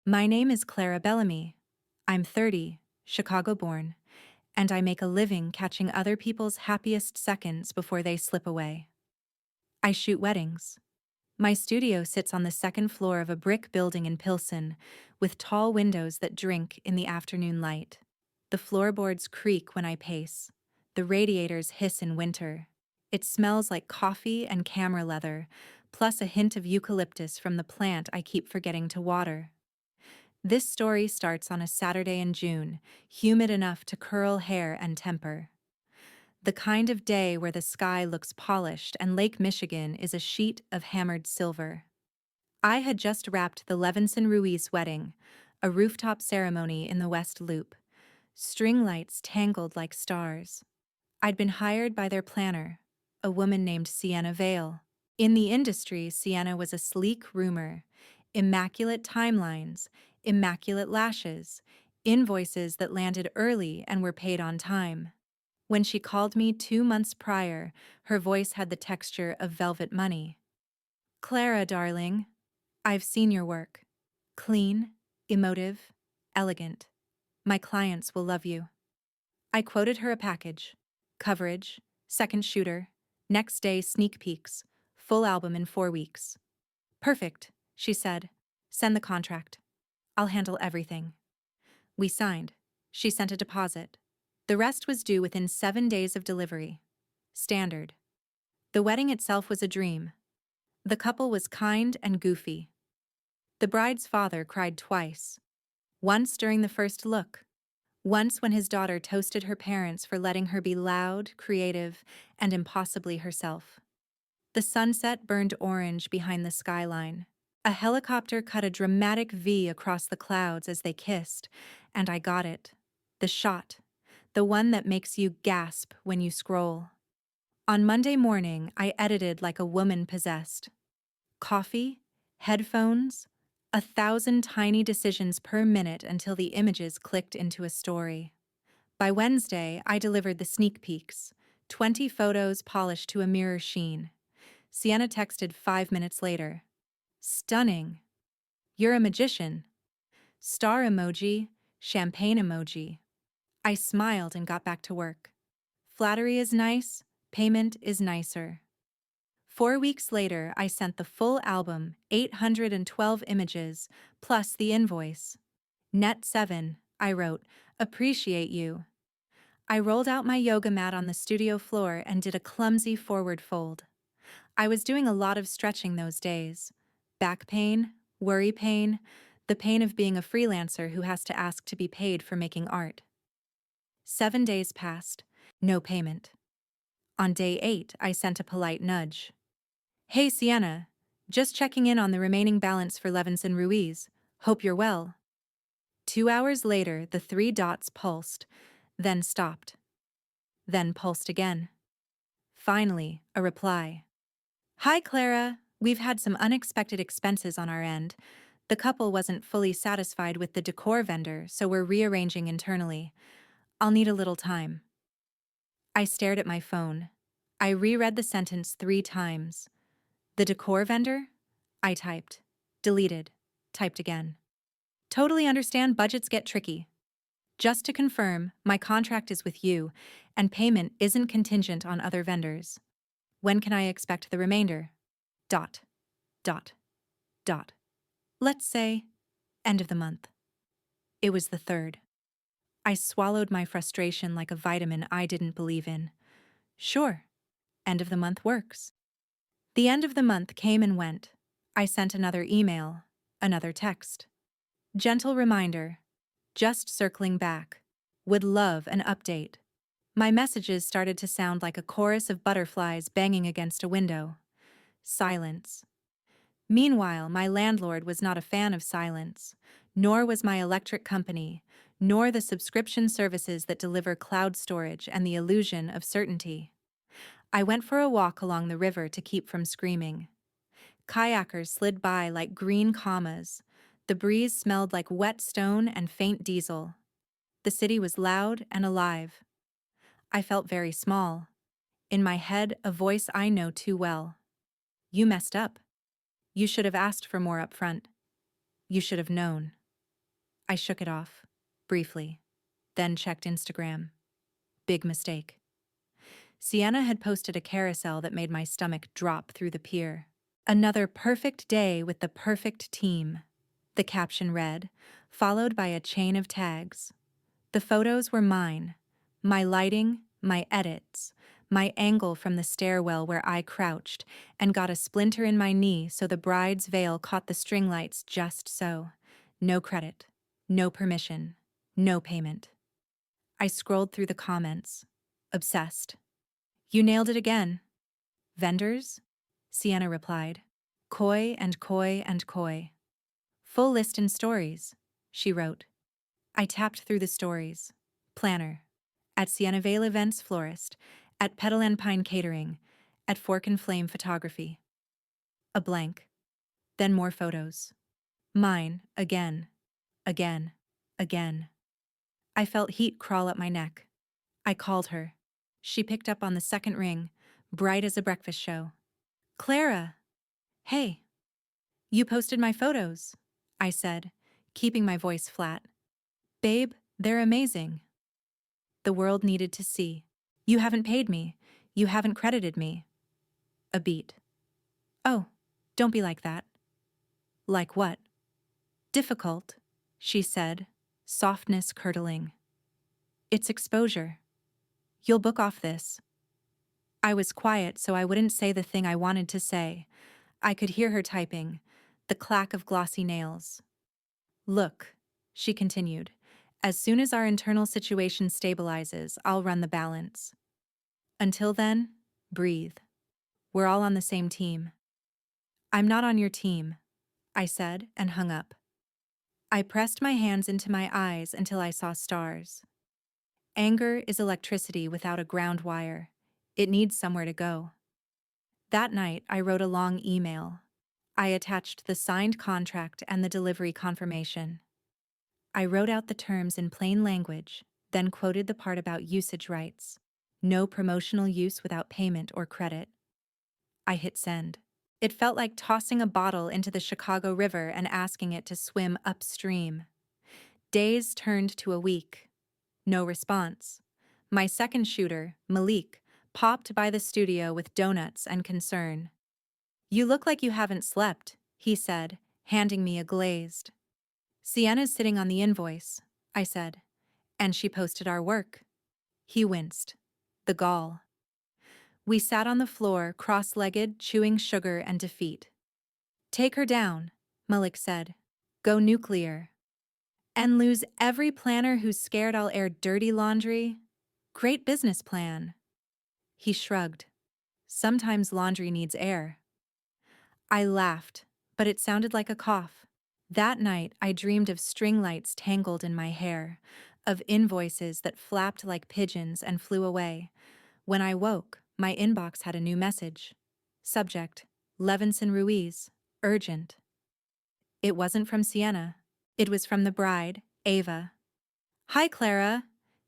My name is Clara Bellamy. I'm 30, Chicago-born, and I make a living catching other people's happiest seconds before they slip away. I shoot weddings. My studio sits on the second floor of a brick building in Pilsen, with tall windows that drink in the afternoon light. The floorboards creak when I pace. The radiators hiss in winter. It smells like coffee and camera leather, plus a hint of eucalyptus from the plant I keep forgetting to water. This story starts on a Saturday in June, humid enough to curl hair and temper. The kind of day where the sky looks polished and Lake Michigan is a sheet of hammered silver. I had just wrapped the Levinson Ruiz wedding, a rooftop ceremony in the West Loop. String lights tangled like stars. I'd been hired by their planner, a woman named Sienna Vale. In the industry, Sienna was a sleek rumor. Immaculate timelines, immaculate lashes, invoices that landed early and were paid on time. When she called me 2 months prior, her voice had the texture of velvet money. "Clara, darling, I've seen your work. Clean, emotive, elegant. My clients will love you." I quoted her a package. Coverage, second shooter, next day sneak peeks, full album in 4 weeks. "Perfect," she said. "Send the contract. I'll handle everything." We signed. She sent a deposit. The rest was due within 7 days of delivery. Standard. The wedding itself was a dream. The couple was kind and goofy. The bride's father cried twice. Once during the first look. Once when his daughter toasted her parents for letting her be loud, creative, and impossibly herself. The sunset burned orange behind the skyline. A helicopter cut a dramatic V across the clouds as they kissed, and I got it. The shot. The one that makes you gasp when you scroll. On Monday morning, I edited like a woman possessed. Coffee, headphones, 1,000 tiny decisions per minute until the images clicked into a story. By Wednesday, I delivered the sneak peeks, 20 photos polished to a mirror sheen. Sienna texted 5 minutes later. "Stunning. You're a magician." Star emoji, champagne emoji. I smiled and got back to work. Flattery is nice, payment is nicer. 4 weeks later, I sent the full album, 812 images, plus the invoice. Net 7, I wrote, "Appreciate you." I rolled out my yoga mat on the studio floor and did a clumsy forward fold. I was doing a lot of stretching those days. Back pain, worry pain, the pain of being a freelancer who has to ask to be paid for making art. 7 days passed, no payment. On day 8, I sent a polite nudge. "Hey Sienna, just checking in on the remaining balance for Levinson Ruiz. Hope you're well." 2 hours later, the 3 dots pulsed, then stopped. Then pulsed again. Finally, a reply. "Hi Clara, we've had some unexpected expenses on our end. The couple wasn't fully satisfied with the decor vendor, so we're rearranging internally. I'll need a little time." I stared at my phone. I reread the sentence 3 times. "The decor vendor?" I typed. Deleted. Typed again. "Totally understand budgets get tricky. Just to confirm, my contract is with you, and payment isn't contingent on other vendors. When can I expect the remainder? Dot. Dot. Dot. Let's say, end of the month." It was the 3rd. I swallowed my frustration like a vitamin I didn't believe in. Sure, end of the month works. The end of the month came and went. I sent another email, another text. Gentle reminder. Just circling back. Would love an update. My messages started to sound like a chorus of butterflies banging against a window. Silence. Meanwhile, my landlord was not a fan of silence, nor was my electric company, nor the subscription services that deliver cloud storage and the illusion of certainty. I went for a walk along the river to keep from screaming. Kayakers slid by like green commas. The breeze smelled like wet stone and faint diesel. The city was loud and alive. I felt very small. In my head, a voice I know too well. "You messed up. You should have asked for more up front. You should have known." I shook it off, briefly, then checked Instagram. Big mistake. Sienna had posted a carousel that made my stomach drop through the pier. Another perfect day with the perfect team, the caption read, followed by a chain of tags. The photos were mine. My lighting, my edits, my angle from the stairwell where I crouched and got a splinter in my knee so the bride's veil caught the string lights just so. No credit, no permission, no payment. I scrolled through the comments. Obsessed. You nailed it again. Vendors? Sienna replied. Coy and coy and coy. Full list in stories, she wrote. I tapped through the stories. Planner. At Sienna Vale Events Florist. At Petal and Pine Catering. At Fork and Flame Photography. A blank. Then more photos. Mine, again. Again. Again. I felt heat crawl up my neck. I called her. She picked up on the second ring, bright as a breakfast show. Clara! Hey. You posted my photos, I said, keeping my voice flat. Babe, they're amazing. The world needed to see. You haven't paid me. You haven't credited me. A beat. Oh, don't be like that. Like what? Difficult, she said, softness curdling. It's exposure. You'll book off this. I was quiet so I wouldn't say the thing I wanted to say. I could hear her typing, the clack of glossy nails. Look, she continued, as soon as our internal situation stabilizes, I'll run the balance. Until then, breathe. We're all on the same team. I'm not on your team, I said and hung up. I pressed my hands into my eyes until I saw stars. Anger is electricity without a ground wire. It needs somewhere to go. That night, I wrote a long email. I attached the signed contract and the delivery confirmation. I wrote out the terms in plain language, then quoted the part about usage rights. No promotional use without payment or credit. I hit send. It felt like tossing a bottle into the Chicago River and asking it to swim upstream. Days turned to a week. No response. My second shooter, Malik, popped by the studio with donuts and concern. You look like you haven't slept, he said, handing me a glazed. Sienna's sitting on the invoice, I said, and she posted our work. He winced. The gall. We sat on the floor, cross-legged, chewing sugar and defeat. Take her down, Malik said. Go nuclear. And lose every planner who's scared I'll air dirty laundry? Great business plan. He shrugged. Sometimes laundry needs air. I laughed, but it sounded like a cough. That night, I dreamed of string lights tangled in my hair, of invoices that flapped like pigeons and flew away. When I woke, my inbox had a new message. Subject, Levinson Ruiz, urgent. It wasn't from Sienna. It was from the bride, Ava. Hi, Clara,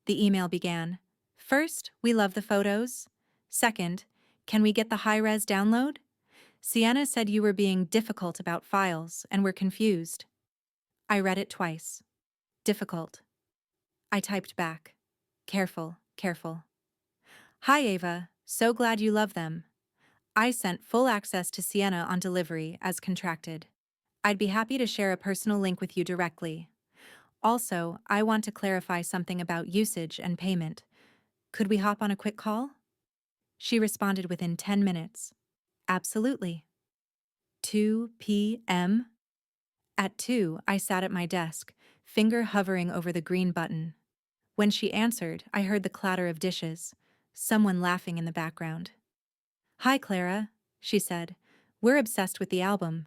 the email began. First, we love the photos. Second, can we get the high-res download? Sienna said you were being difficult about files and were confused. I read it twice. Difficult. I typed back. Careful, careful. Hi, Ava. So glad you love them. I sent full access to Sienna on delivery as contracted. I'd be happy to share a personal link with you directly. Also, I want to clarify something about usage and payment. Could we hop on a quick call? She responded within 10 minutes. Absolutely. 2 p.m.? At 2, I sat at my desk, finger hovering over the green button. When she answered, I heard the clatter of dishes, someone laughing in the background. Hi, Clara, she said. We're obsessed with the album.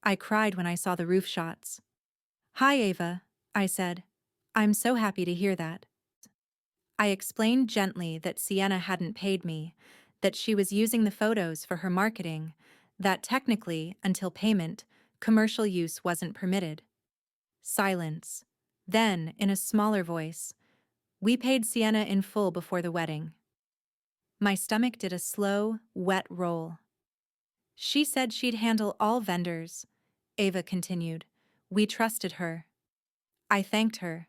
I cried when I saw the roof shots. Hi, Ava, I said. I'm so happy to hear that. I explained gently that Sienna hadn't paid me, that she was using the photos for her marketing, that technically, until payment, commercial use wasn't permitted. Silence. Then, in a smaller voice, we paid Sienna in full before the wedding. My stomach did a slow, wet roll. She said she'd handle all vendors, Ava continued. We trusted her. I thanked her.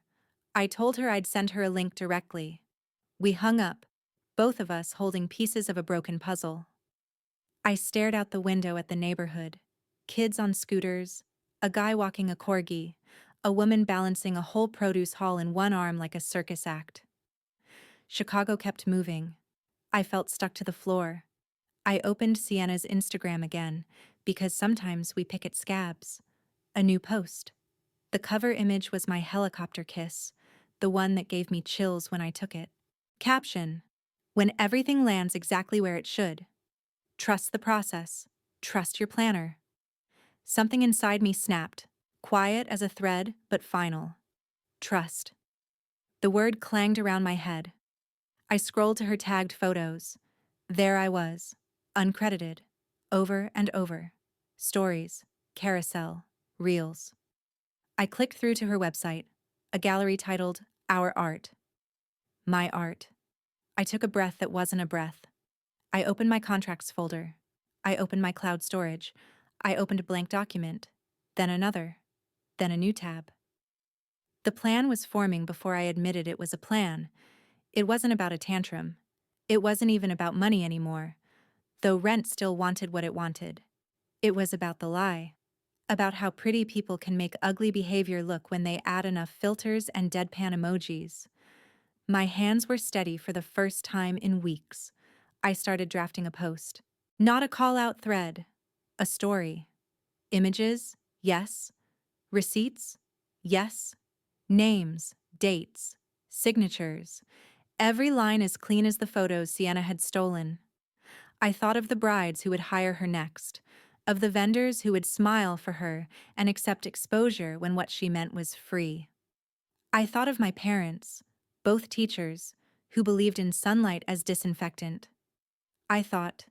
I told her I'd send her a link directly. We hung up, both of us holding pieces of a broken puzzle. I stared out the window at the neighborhood. Kids on scooters, a guy walking a corgi, a woman balancing a whole produce haul in one arm like a circus act. Chicago kept moving. I felt stuck to the floor. I opened Sienna's Instagram again, because sometimes we pick at scabs. A new post. The cover image was my helicopter kiss, the one that gave me chills when I took it. Caption: when everything lands exactly where it should. Trust the process. Trust your planner. Something inside me snapped, quiet as a thread, but final. Trust. The word clanged around my head. I scrolled to her tagged photos. There I was, uncredited, over and over. Stories, carousel, reels. I clicked through to her website, a gallery titled Our Art. My art. I took a breath that wasn't a breath. I opened my contracts folder. I opened my cloud storage. I opened a blank document, then another, then a new tab. The plan was forming before I admitted it was a plan. It wasn't about a tantrum. It wasn't even about money anymore, though rent still wanted what it wanted. It was about the lie. About how pretty people can make ugly behavior look when they add enough filters and deadpan emojis. My hands were steady for the first time in weeks. I started drafting a post. Not a call-out thread. A story. Images? Yes. Receipts? Yes. Names, dates, signatures. Every line as clean as the photos Sienna had stolen. I thought of the brides who would hire her next, of the vendors who would smile for her and accept exposure when what she meant was free. I thought of my parents, both teachers, who believed in sunlight as disinfectant. I thought,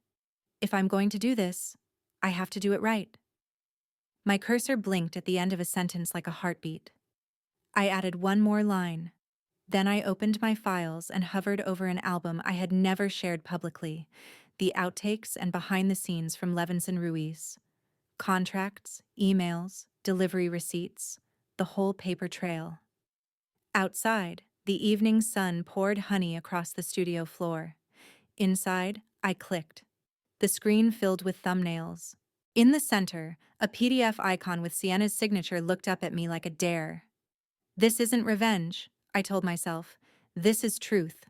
if I'm going to do this, I have to do it right. My cursor blinked at the end of a sentence like a heartbeat. I added one more line. Then I opened my files and hovered over an album I had never shared publicly, the outtakes and behind the scenes from Levinson Ruiz. Contracts, emails, delivery receipts, the whole paper trail. Outside, the evening sun poured honey across the studio floor. Inside, I clicked. The screen filled with thumbnails. In the center, a PDF icon with Sienna's signature looked up at me like a dare. This isn't revenge, I told myself. This is truth.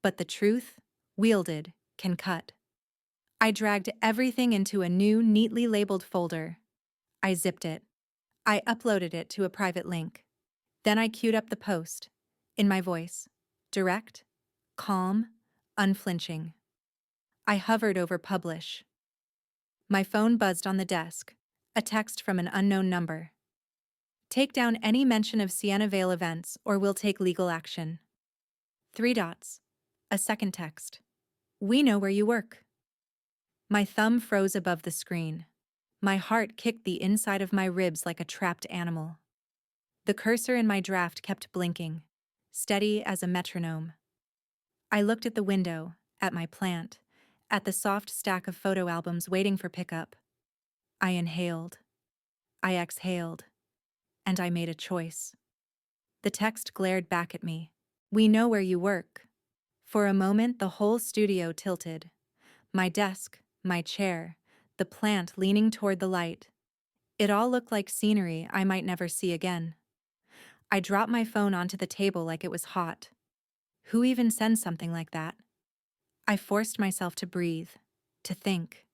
But the truth, wielded, can cut. I dragged everything into a new, neatly labeled folder. I zipped it. I uploaded it to a private link. Then I queued up the post, in my voice. Direct, calm, unflinching. I hovered over publish. My phone buzzed on the desk, a text from an unknown number. Take down any mention of Sienna Vale events or we'll take legal action. 3 dots. A second text. We know where you work. My thumb froze above the screen. My heart kicked the inside of my ribs like a trapped animal. The cursor in my draft kept blinking, steady as a metronome. I looked at the window, at my plant, at the soft stack of photo albums waiting for pickup. I inhaled. I exhaled. And I made a choice. The text glared back at me. We know where you work. For a moment, the whole studio tilted. My desk, my chair, the plant leaning toward the light. It all looked like scenery I might never see again. I dropped my phone onto the table like it was hot. Who even sends something like that? I forced myself to breathe, to think.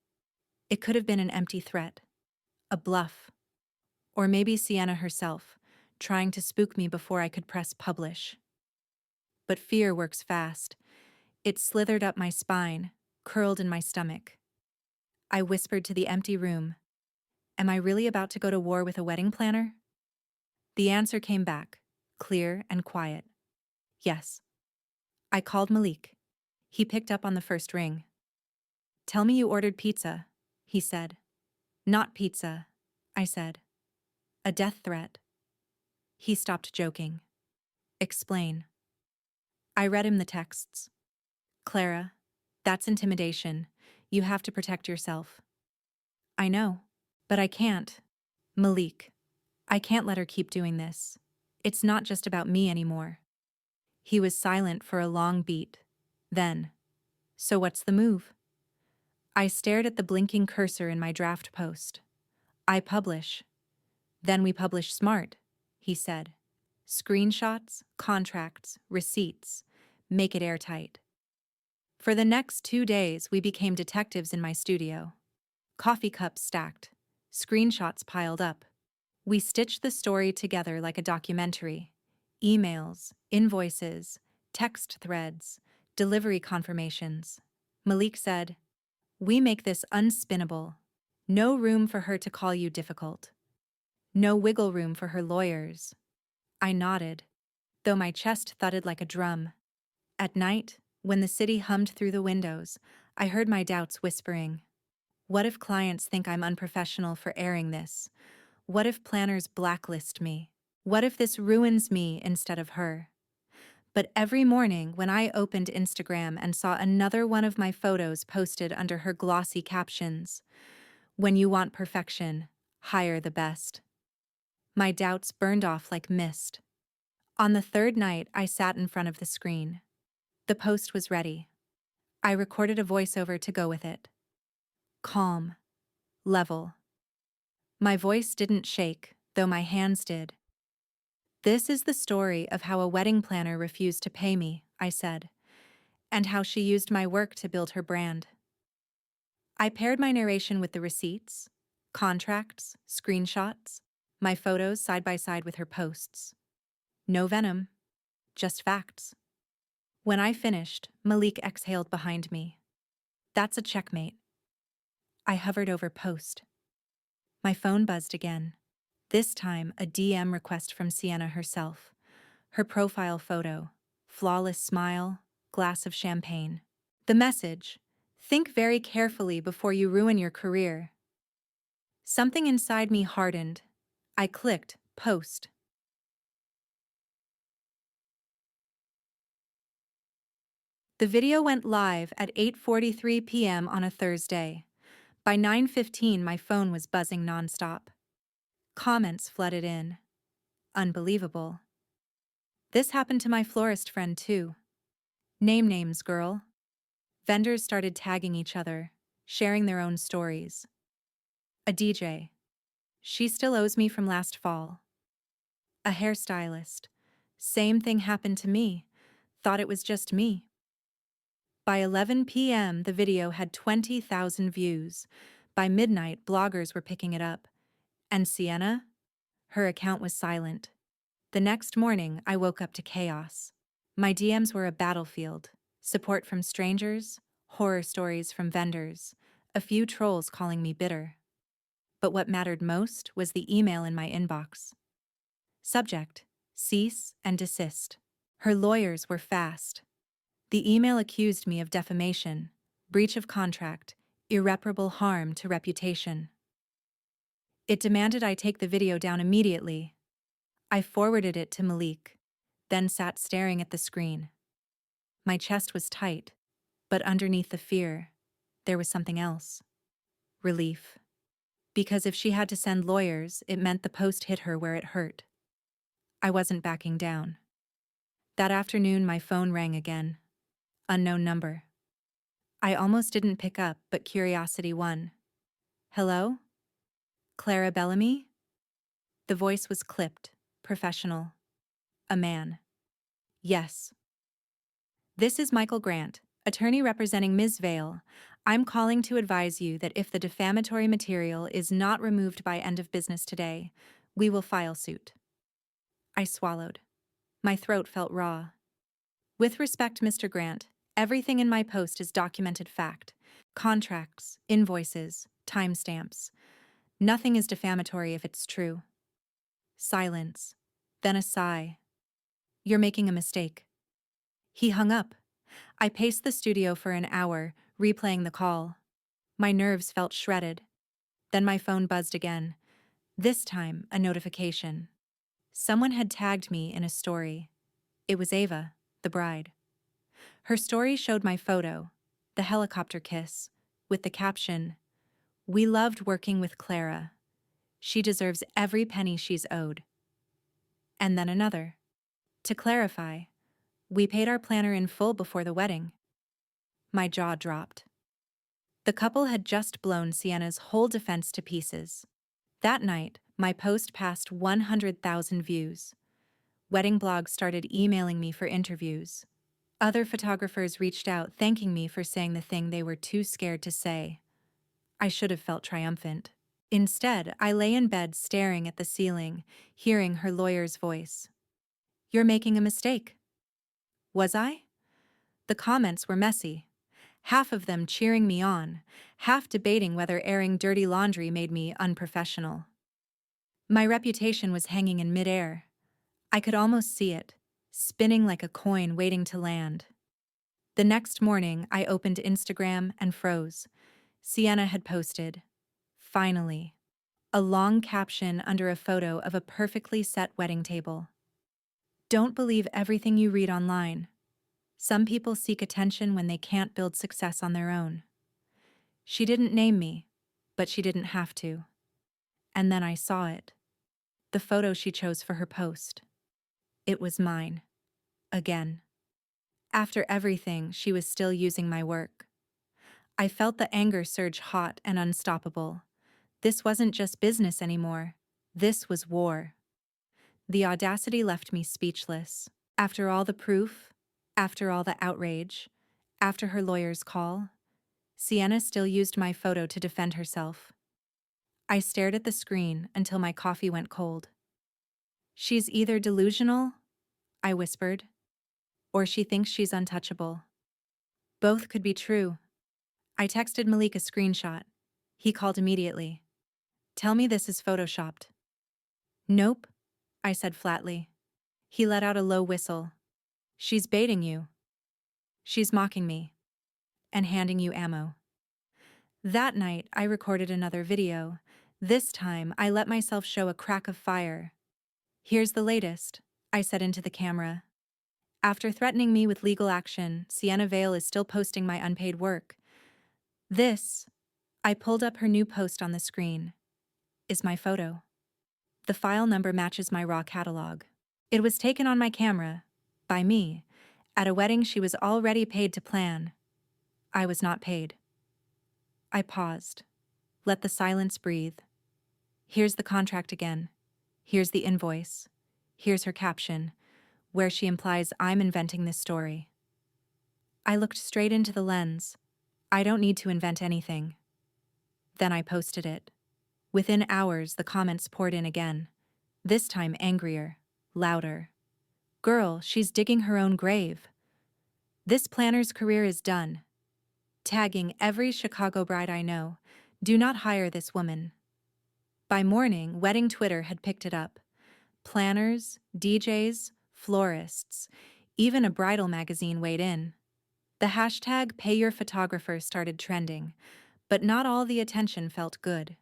It could have been an empty threat, a bluff, or maybe Sienna herself, trying to spook me before I could press publish. But fear works fast. It slithered up my spine, curled in my stomach. I whispered to the empty room, am I really about to go to war with a wedding planner? The answer came back, clear and quiet. Yes. I called Malik. He picked up on the first ring. Tell me you ordered pizza, he said. Not pizza, I said. A death threat. He stopped joking. Explain. I read him the texts. Clara, that's intimidation. You have to protect yourself. I know, but I can't. Malik, I can't let her keep doing this. It's not just about me anymore. He was silent for a long beat. Then, so what's the move? I stared at the blinking cursor in my draft post. I publish. Then we publish smart, he said. Screenshots, contracts, receipts. Make it airtight. For the next 2 days, we became detectives in my studio. Coffee cups stacked. Screenshots piled up. We stitched the story together like a documentary. Emails, invoices, text threads, delivery confirmations. Malik said, "We make this unspinnable. No room for her to call you difficult. No wiggle room for her lawyers." I nodded, though my chest thudded like a drum. At night, when the city hummed through the windows, I heard my doubts whispering. What if clients think I'm unprofessional for airing this? What if planners blacklist me? What if this ruins me instead of her? But every morning when I opened Instagram and saw another one of my photos posted under her glossy captions, "When you want perfection, hire the best," my doubts burned off like mist. On the third night, I sat in front of the screen. The post was ready. I recorded a voiceover to go with it. Calm. Level. My voice didn't shake, though my hands did. "This is the story of how a wedding planner refused to pay me," I said, "and how she used my work to build her brand." I paired my narration with the receipts, contracts, screenshots, my photos side by side with her posts. No venom, just facts. When I finished, Malik exhaled behind me. "That's a checkmate." I hovered over post. My phone buzzed again. This time, a DM request from Sienna herself. Her profile photo, flawless smile, glass of champagne. The message: "Think very carefully before you ruin your career." Something inside me hardened. I clicked post. The video went live at 8:43 p.m. on a Thursday. By 9:15, my phone was buzzing nonstop. Comments flooded in. Unbelievable. This happened to my florist friend too. Name names, girl. Vendors started tagging each other, sharing their own stories. A DJ. She still owes me from last fall. A hairstylist. Same thing happened to me. Thought it was just me. By 11 p.m., the video had 20,000 views. By midnight, bloggers were picking it up. And Sienna? Her account was silent. The next morning, I woke up to chaos. My DMs were a battlefield. Support from strangers, horror stories from vendors, a few trolls calling me bitter. But what mattered most was the email in my inbox. Subject: cease and desist. Her lawyers were fast. The email accused me of defamation, breach of contract, irreparable harm to reputation. It demanded I take the video down immediately. I forwarded it to Malik, then sat staring at the screen. My chest was tight, but underneath the fear, there was something else. Relief. Because if she had to send lawyers, it meant the post hit her where it hurt. I wasn't backing down. That afternoon, my phone rang again. Unknown number. I almost didn't pick up, but curiosity won. "Hello? Clara Bellamy?" The voice was clipped, professional. A man. "Yes. This is Michael Grant, attorney representing Ms. Vale. I'm calling to advise you that if the defamatory material is not removed by end of business today, we will file suit." I swallowed. My throat felt raw. "With respect, Mr. Grant, everything in my post is documented fact. Contracts, invoices, timestamps. Nothing is defamatory if it's true." Silence. Then a sigh. "You're making a mistake." He hung up. I paced the studio for an hour, replaying the call. My nerves felt shredded. Then my phone buzzed again. This time, a notification. Someone had tagged me in a story. It was Ava, the bride. Her story showed my photo, the helicopter kiss, with the caption, "We loved working with Clara. She deserves every penny she's owed." And then another. To clarify, we paid our planner in full before the wedding. My jaw dropped. The couple had just blown Sienna's whole defense to pieces. That night, my post passed 100,000 views. Wedding blogs started emailing me for interviews. Other photographers reached out thanking me for saying the thing they were too scared to say. I should have felt triumphant. Instead, I lay in bed staring at the ceiling, hearing her lawyer's voice. "You're making a mistake." Was I? The comments were messy. Half of them cheering me on, half debating whether airing dirty laundry made me unprofessional. My reputation was hanging in midair. I could almost see it, spinning like a coin waiting to land. The next morning, I opened Instagram and froze. Sienna had posted, "Finally," a long caption under a photo of a perfectly set wedding table. Don't believe everything you read online. Some people seek attention when they can't build success on their own. She didn't name me, but she didn't have to. And then I saw it. The photo she chose for her post. It was mine. Again. After everything, she was still using my work. I felt the anger surge hot and unstoppable. This wasn't just business anymore. This was war. The audacity left me speechless. After all the proof, after all the outrage, after her lawyer's call, Sienna still used my photo to defend herself. I stared at the screen until my coffee went cold. "She's either delusional," I whispered, "or she thinks she's untouchable." Both could be true. I texted Malik a screenshot. He called immediately. "Tell me this is photoshopped." "Nope," I said flatly. He let out a low whistle. "She's baiting you. She's mocking me. And handing you ammo." That night, I recorded another video. This time, I let myself show a crack of fire. "Here's the latest," I said into the camera. After threatening me with legal action, Sienna Vale is still posting my unpaid work. This, I pulled up her new post on the screen, is my photo. The file number matches my raw catalog. It was taken on my camera, by me, at a wedding she was already paid to plan. I was not paid. I paused. Let the silence breathe. Here's the contract again. Here's the invoice. Here's her caption, where she implies I'm inventing this story. I looked straight into the lens. I don't need to invent anything. Then I posted it. Within hours, the comments poured in again. This time angrier, louder. "Girl, she's digging her own grave. This planner's career is done." Tagging every Chicago bride I know, "Do not hire this woman." By morning, wedding Twitter had picked it up. Planners, DJs, florists, even a bridal magazine weighed in. The hashtag #PayYourPhotographer started trending, but not all the attention felt good.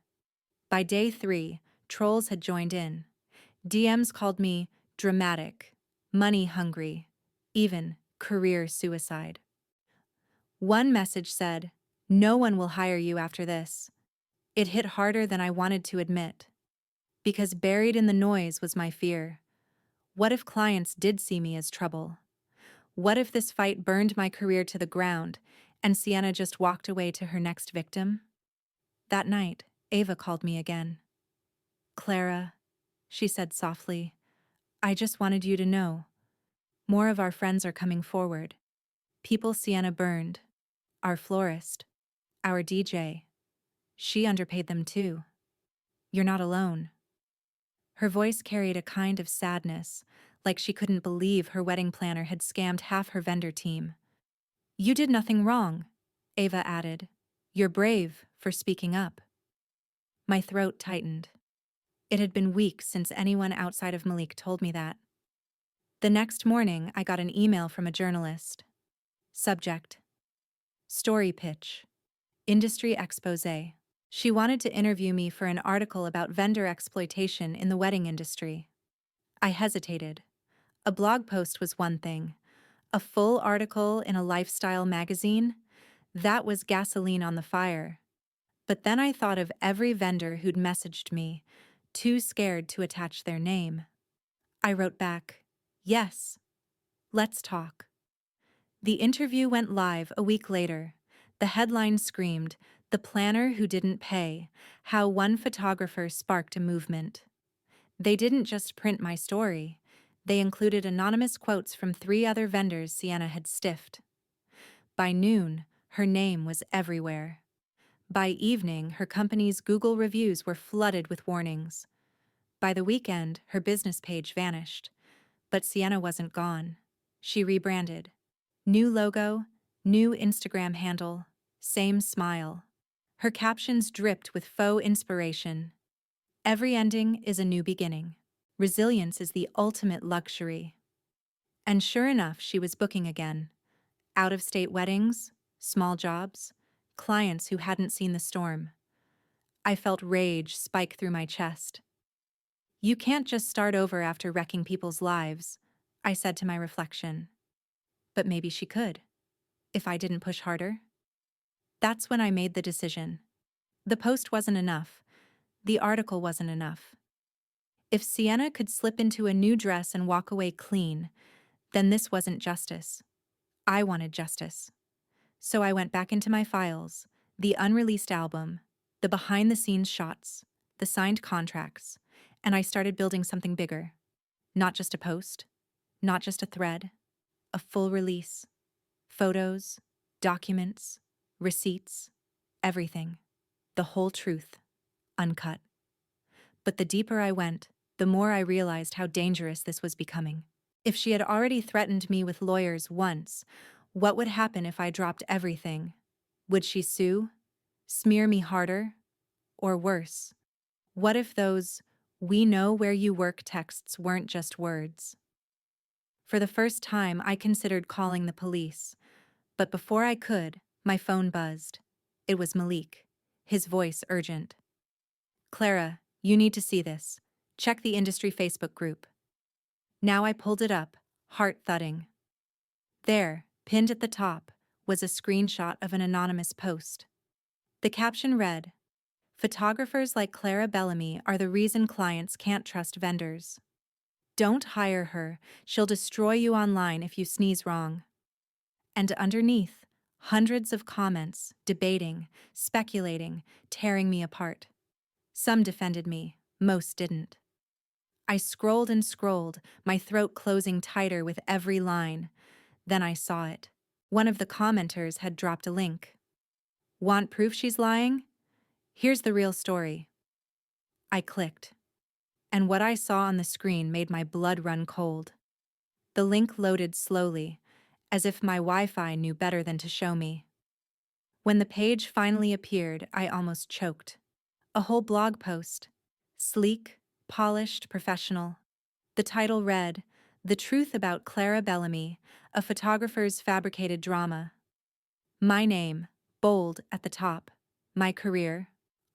By day 3, trolls had joined in. DMs called me dramatic, money-hungry, even career suicide. One message said, "No one will hire you after this." It hit harder than I wanted to admit. Because buried in the noise was my fear. What if clients did see me as trouble? What if this fight burned my career to the ground and Sienna just walked away to her next victim? That night, Ava called me again. "Clara," she said softly, "I just wanted you to know. More of our friends are coming forward. People Sienna burned. Our florist. Our DJ. She underpaid them too. You're not alone." Her voice carried a kind of sadness, like she couldn't believe her wedding planner had scammed half her vendor team. "You did nothing wrong," Ava added. "You're brave for speaking up." My throat tightened. It had been weeks since anyone outside of Malik told me that. The next morning, I got an email from a journalist. Subject: Story pitch. Industry expose. She wanted to interview me for an article about vendor exploitation in the wedding industry. I hesitated. A blog post was one thing. A full article in a lifestyle magazine? That was gasoline on the fire. But then I thought of every vendor who'd messaged me, too scared to attach their name. I wrote back, "Yes, let's talk." The interview went live a week later. The headline screamed, "The Planner Who Didn't Pay: How One Photographer Sparked a Movement." They didn't just print my story, they included anonymous quotes from 3 other vendors Sienna had stiffed. By noon, her name was everywhere. By evening, her company's Google reviews were flooded with warnings. By the weekend, her business page vanished. But Sienna wasn't gone. She rebranded. New logo, new Instagram handle, same smile. Her captions dripped with faux inspiration. Every ending is a new beginning. Resilience is the ultimate luxury. And sure enough, she was booking again. Out-of-state weddings, small jobs, clients who hadn't seen the storm. I felt rage spike through my chest. You can't just start over after wrecking people's lives, I said to my reflection. But maybe she could, if I didn't push harder. That's when I made the decision. The post wasn't enough. The article wasn't enough. If Sienna could slip into a new dress and walk away clean, then this wasn't justice. I wanted justice. So I went back into my files, the unreleased album, the behind-the-scenes shots, the signed contracts, and I started building something bigger. Not just a post, not just a thread, a full release. Photos, documents, receipts, everything. The whole truth, uncut. But the deeper I went, the more I realized how dangerous this was becoming. If she had already threatened me with lawyers once, what would happen if I dropped everything? Would she sue? Smear me harder? Or worse? What if those "we know where you work" texts weren't just words? For the first time, I considered calling the police. But before I could, my phone buzzed. It was Malik, his voice urgent. "Clara, you need to see this. Check the industry Facebook group." Now I pulled it up, heart thudding. There, pinned at the top, was a screenshot of an anonymous post. The caption read, "Photographers like Clara Bellamy are the reason clients can't trust vendors. Don't hire her, she'll destroy you online if you sneeze wrong." And underneath, hundreds of comments, debating, speculating, tearing me apart. Some defended me, most didn't. I scrolled and scrolled, my throat closing tighter with every line. Then I saw it. One of the commenters had dropped a link. "Want proof she's lying? Here's the real story." I clicked. And what I saw on the screen made my blood run cold. The link loaded slowly, as if my Wi-Fi knew better than to show me. When the page finally appeared, I almost choked. A whole blog post. Sleek, polished, professional. The title read, "The Truth About Clara Bellamy, a Photographer's Fabricated Drama." My name, bold at the top. My career,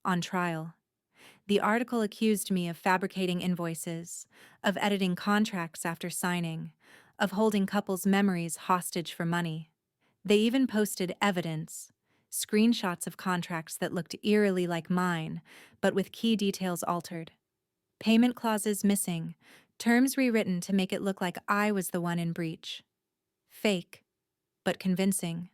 on trial. The article accused me of fabricating invoices, of editing contracts after signing, of holding couples' memories hostage for money. They even posted evidence, screenshots of contracts that looked eerily like mine, but with key details altered. Payment clauses missing, terms rewritten to make it look like I was the one in breach. Fake, but convincing.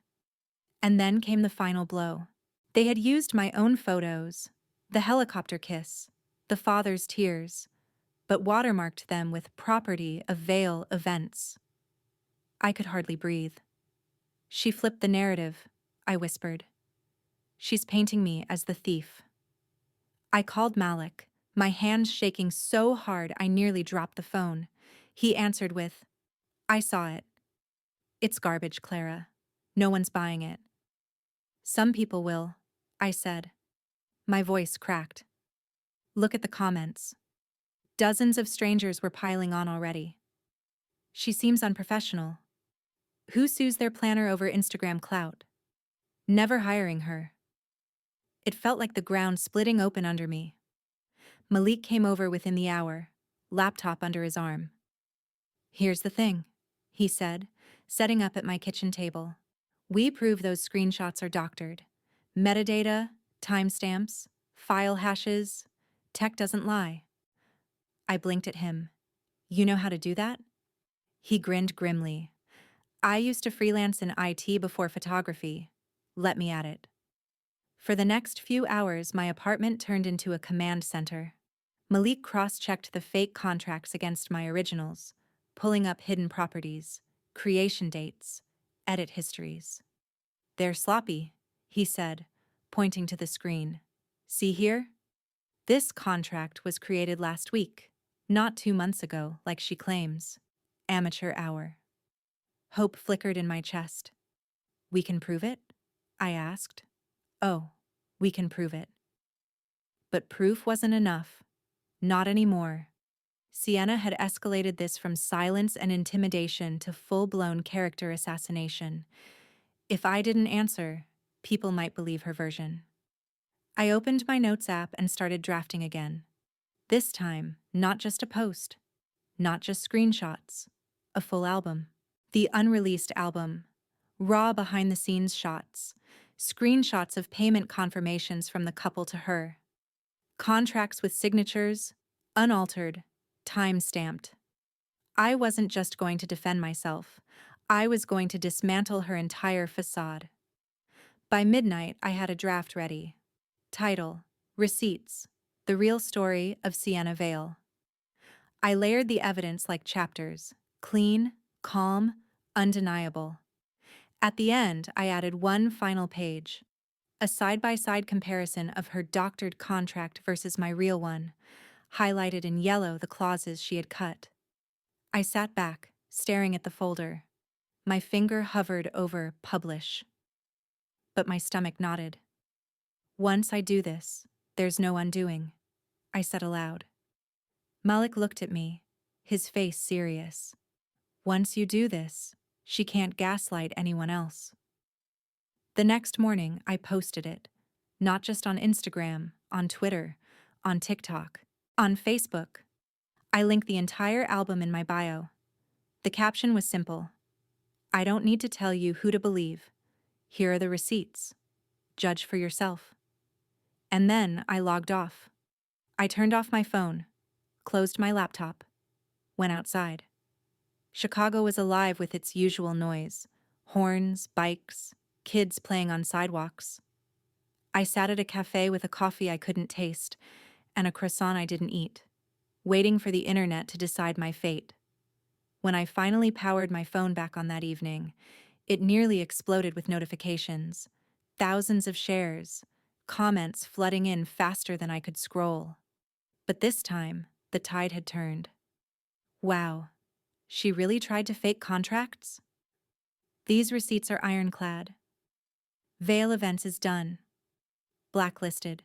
And then came the final blow. They had used my own photos, the helicopter kiss, the father's tears, but watermarked them with "property of Vale Events." I could hardly breathe. "She flipped the narrative," I whispered. "She's painting me as the thief." I called Malik, my hands shaking so hard I nearly dropped the phone. He answered with, "I saw it. It's garbage, Clara. No one's buying it." "Some people will," I said. My voice cracked. "Look at the comments." Dozens of strangers were piling on already. "She seems unprofessional. Who sues their planner over Instagram clout? Never hiring her." It felt like the ground splitting open under me. Malik came over within the hour, laptop under his arm. "Here's the thing," he said, setting up at my kitchen table. "We prove those screenshots are doctored. Metadata, timestamps, file hashes. Tech doesn't lie." I blinked at him. You know how to do that? He grinned grimly. I used to freelance in IT before photography. Let me at it. For the next few hours, my apartment turned into a command center. Malik cross-checked the fake contracts against my originals, pulling up hidden properties, creation dates, edit histories. They're sloppy, he said, pointing to the screen. See here? This contract was created last week, not 2 months ago, like she claims. Amateur hour. Hope flickered in my chest. We can prove it? I asked. Oh, we can prove it. But proof wasn't enough. Not anymore. Sienna had escalated this from silence and intimidation to full-blown character assassination. If I didn't answer, people might believe her version. I opened my notes app and started drafting again. This time, not just a post, not just screenshots, a full album. The unreleased album, raw behind-the-scenes shots, screenshots of payment confirmations from the couple to her, contracts with signatures, unaltered, time-stamped. I wasn't just going to defend myself, I was going to dismantle her entire facade. By midnight, I had a draft ready. Title: Receipts, the real story of Sienna Vale. I layered the evidence like chapters, clean, calm, undeniable. At the end, I added one final page, a side-by-side comparison of her doctored contract versus my real one, highlighted in yellow the clauses she had cut. I sat back, staring at the folder. My finger hovered over publish. But my stomach nodded. Once I do this, there's no undoing, I said aloud. Malik looked at me, his face serious. Once you do this, she can't gaslight anyone else. The next morning, I posted it, not just on Instagram, on Twitter, on TikTok, on Facebook. I linked the entire album in my bio. The caption was simple. I don't need to tell you who to believe. Here are the receipts. Judge for yourself. And then I logged off. I turned off my phone, closed my laptop, went outside. Chicago was alive with its usual noise, horns, bikes, kids playing on sidewalks. I sat at a cafe with a coffee I couldn't taste and a croissant I didn't eat, waiting for the internet to decide my fate. When I finally powered my phone back on that evening, it nearly exploded with notifications, thousands of shares, comments flooding in faster than I could scroll. But this time, the tide had turned. Wow, she really tried to fake contracts? These receipts are ironclad. Vale Events is done. Blacklisted.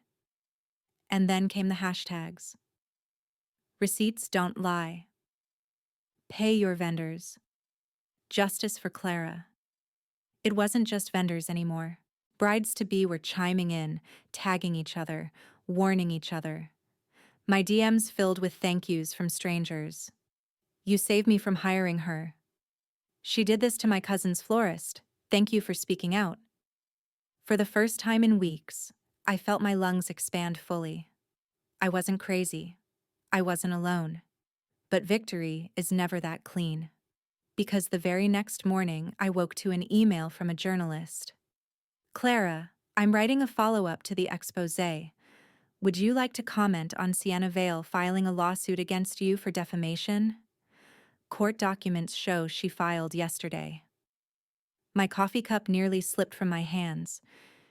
And then came the hashtags. Receipts don't lie. Pay your vendors. Justice for Clara. It wasn't just vendors anymore. Brides-to-be were chiming in, tagging each other, warning each other. My DMs filled with thank yous from strangers. You saved me from hiring her. She did this to my cousin's florist. Thank you for speaking out. For the first time in weeks, I felt my lungs expand fully. I wasn't crazy. I wasn't alone. But victory is never that clean. Because the very next morning, I woke to an email from a journalist. Clara, I'm writing a follow-up to the exposé. Would you like to comment on Sienna Vale filing a lawsuit against you for defamation? Court documents show she filed yesterday. My coffee cup nearly slipped from my hands.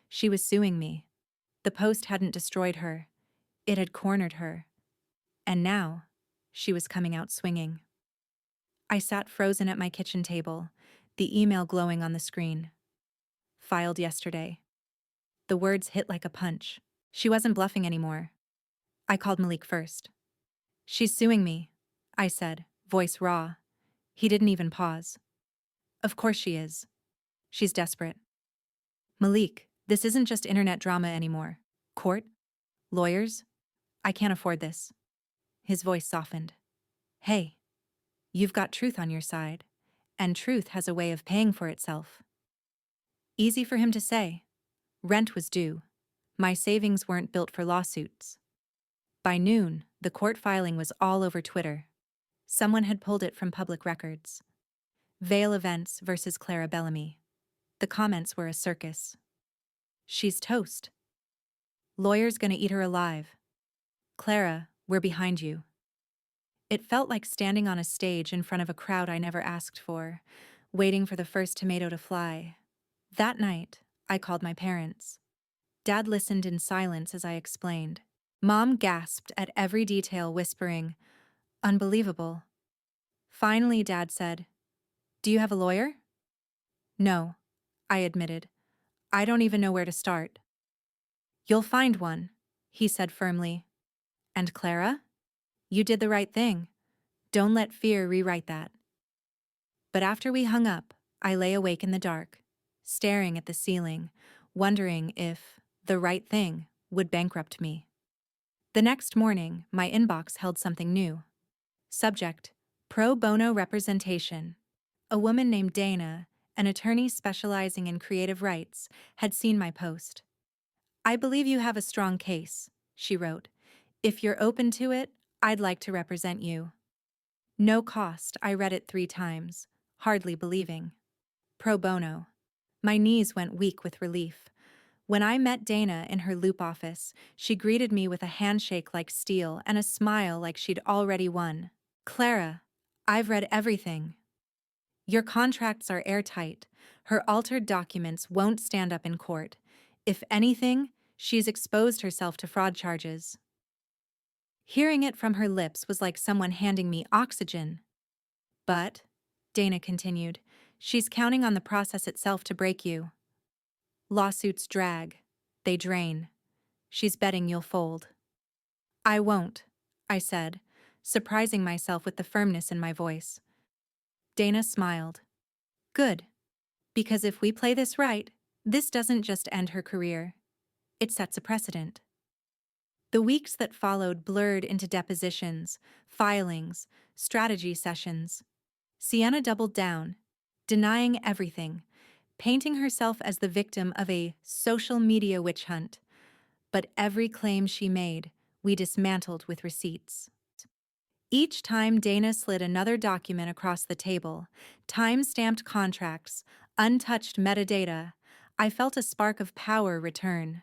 She was suing me. The post hadn't destroyed her. It had cornered her. And now, she was coming out swinging. I sat frozen at my kitchen table, the email glowing on the screen. Filed yesterday. The words hit like a punch. She wasn't bluffing anymore. I called Malik first. She's suing me, I said, voice raw. He didn't even pause. Of course she is. She's desperate. Malik, this isn't just internet drama anymore. Court? Lawyers? I can't afford this. His voice softened. Hey, you've got truth on your side, and truth has a way of paying for itself. Easy for him to say. Rent was due. My savings weren't built for lawsuits. By noon, the court filing was all over Twitter. Someone had pulled it from public records. Vale Events versus Clara Bellamy. The comments were a circus. She's toast. Lawyer's gonna eat her alive. Clara, we're behind you. It felt like standing on a stage in front of a crowd I never asked for, waiting for the first tomato to fly. That night, I called my parents. Dad listened in silence as I explained. Mom gasped at every detail, whispering, "Unbelievable." Finally, Dad said, "Do you have a lawyer?" "No," I admitted. "I don't even know where to start." "You'll find one," he said firmly. "And Clara? You did the right thing. Don't let fear rewrite that." But after we hung up, I lay awake in the dark, staring at the ceiling, wondering if the right thing would bankrupt me. The next morning, my inbox held something new. Subject: pro bono representation. A woman named Dana, an attorney specializing in creative rights, had seen my post. "I believe you have a strong case," she wrote. "If you're open to it, I'd like to represent you." No cost. I read it 3 times, hardly believing. Pro bono. My knees went weak with relief. When I met Dana in her Loop office, she greeted me with a handshake like steel and a smile like she'd already won. "Clara, I've read everything. Your contracts are airtight. Her altered documents won't stand up in court. If anything, she's exposed herself to fraud charges." Hearing it from her lips was like someone handing me oxygen. "But," Dana continued, "she's counting on the process itself to break you. Lawsuits drag. They drain. She's betting you'll fold." "I won't," I said, surprising myself with the firmness in my voice. Dana smiled. "Good. Because if we play this right, this doesn't just end her career. It sets a precedent." The weeks that followed blurred into depositions, filings, strategy sessions. Sienna doubled down, denying everything, painting herself as the victim of a social media witch hunt. But every claim she made, we dismantled with receipts. Each time Dana slid another document across the table, time-stamped contracts, untouched metadata, I felt a spark of power return.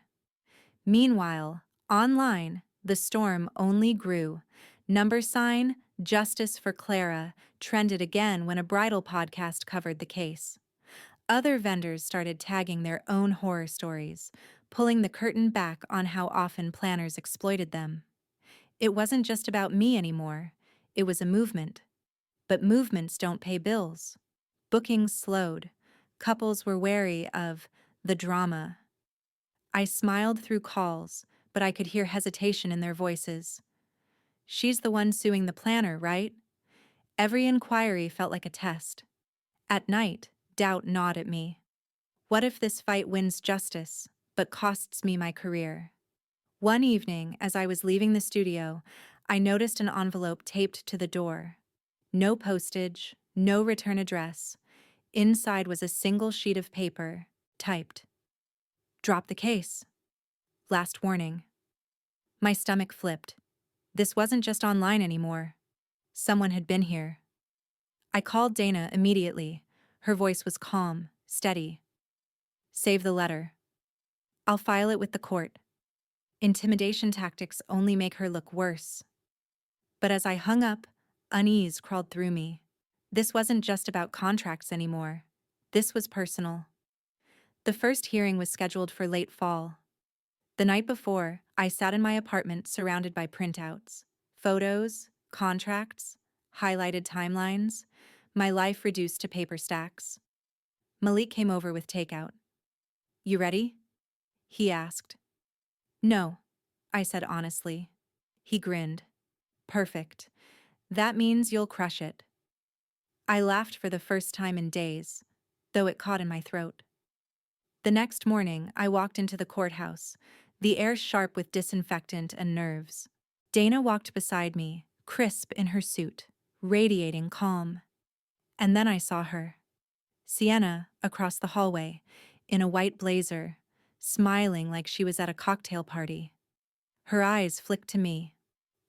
Meanwhile, online, the storm only grew. Number sign, Justice for Clara, trended again when a bridal podcast covered the case. Other vendors started tagging their own horror stories, pulling the curtain back on how often planners exploited them. It wasn't just about me anymore. It was a movement. But movements don't pay bills. Bookings slowed. Couples were wary of the drama. I smiled through calls, but I could hear hesitation in their voices. "She's the one suing the planner, right?" Every inquiry felt like a test. At night, doubt gnawed at me. What if this fight wins justice, but costs me my career? One evening, as I was leaving the studio, I noticed an envelope taped to the door. No postage, no return address. Inside was a single sheet of paper, typed. "Drop the case. Last warning." My stomach flipped. This wasn't just online anymore. Someone had been here. I called Dana immediately. Her voice was calm, steady. "Save the letter. I'll file it with the court." Intimidation tactics only make her look worse. But as I hung up, unease crawled through me. This wasn't just about contracts anymore. This was personal. The first hearing was scheduled for late fall. The night before, I sat in my apartment surrounded by printouts, photos, contracts, highlighted timelines, my life reduced to paper stacks. Malik came over with takeout. "You ready?" he asked. "No," I said honestly. He grinned. "Perfect. That means you'll crush it." I laughed for the first time in days, though it caught in my throat. The next morning, I walked into the courthouse, the air sharp with disinfectant and nerves. Dana walked beside me, crisp in her suit, radiating calm. And then I saw her. Sienna, across the hallway, in a white blazer, smiling like she was at a cocktail party. Her eyes flicked to me,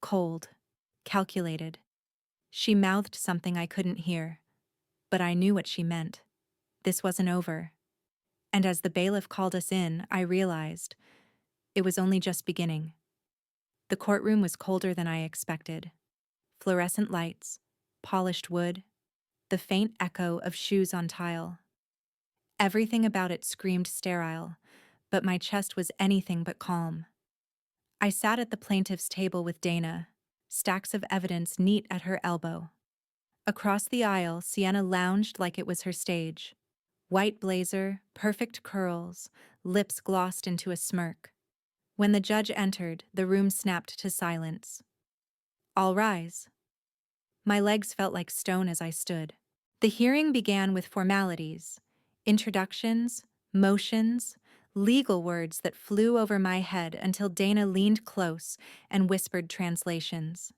cold, calculated. She mouthed something I couldn't hear, but I knew what she meant. This wasn't over. And as the bailiff called us in, I realized it was only just beginning. The courtroom was colder than I expected. Fluorescent lights, polished wood, the faint echo of shoes on tile. Everything about it screamed sterile, but my chest was anything but calm. I sat at the plaintiff's table with Dana, stacks of evidence neat at her elbow. Across the aisle, Sienna lounged like it was her stage. White blazer, perfect curls, lips glossed into a smirk. When the judge entered, the room snapped to silence. All rise. My legs felt like stone as I stood. The hearing began with formalities, introductions, motions, legal words that flew over my head until Dana leaned close and whispered translations.